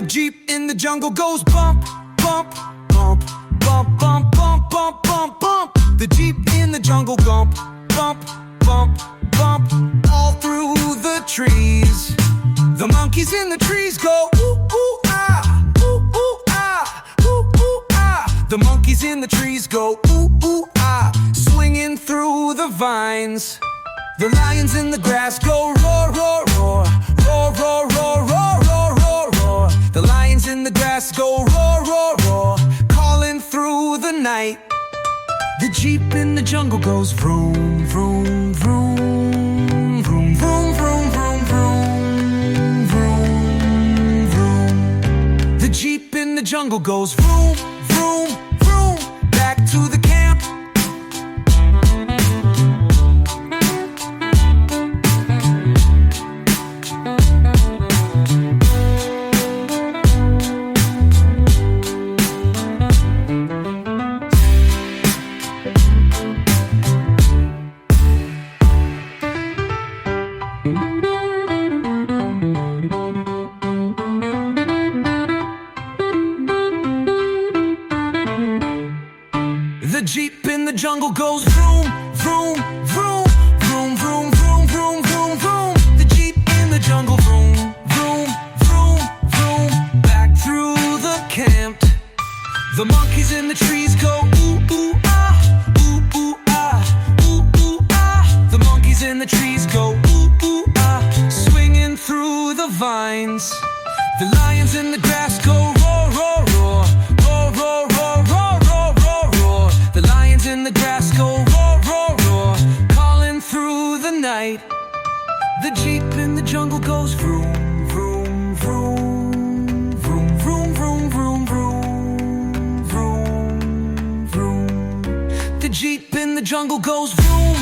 Jeep in the jungle goes bump, bump, bump, bump, bump, bump, bump, bump, bump. The Jeep in the jungle bump, bump, bump, bump, all through the trees. The monkeys in the trees go ooh, ooh, ah, ooh, ooh, ah, ooh, ooh, ah. The monkeys in the trees go ooh, ooh, ah, swinging through the vines. The lions in the grass go roar, roar, roar, roar, roar, roar, roar, roar, roar, roar. The lions in the grass go roar, roar, roar, calling through the night. The Jeep in the jungle goes vroom, vroom, vroom, vroom, vroom, vroom, vroom, vroom, vroom, vroom. The Jeep in the jungle goes vroom, vroom, vroom, back to the camp. The Jeep in the jungle goes vroom, vroom, vroom, vroom, vroom, vroom, vroom, vroom, vroom. The Jeep in the jungle vroom, vroom, vroom, vroom, back through the camp. The monkeys in the trees go ooh, ooh, ah, ooh, ooh, ah, ooh, ooh, ah. The monkeys in the trees go ooh, ooh, ah, swinging through the vines. The lions in the grass go roar, roar, roar, roar, roar, roar, roar, roar, roar, roar. The lions in the grass go roar, roar, roar, calling through the night. The Jeep in the jungle goes vroom, vroom, vroom, vroom, vroom, vroom, vroom, vroom, vroom, vroom. The Jeep in the jungle goes vroom,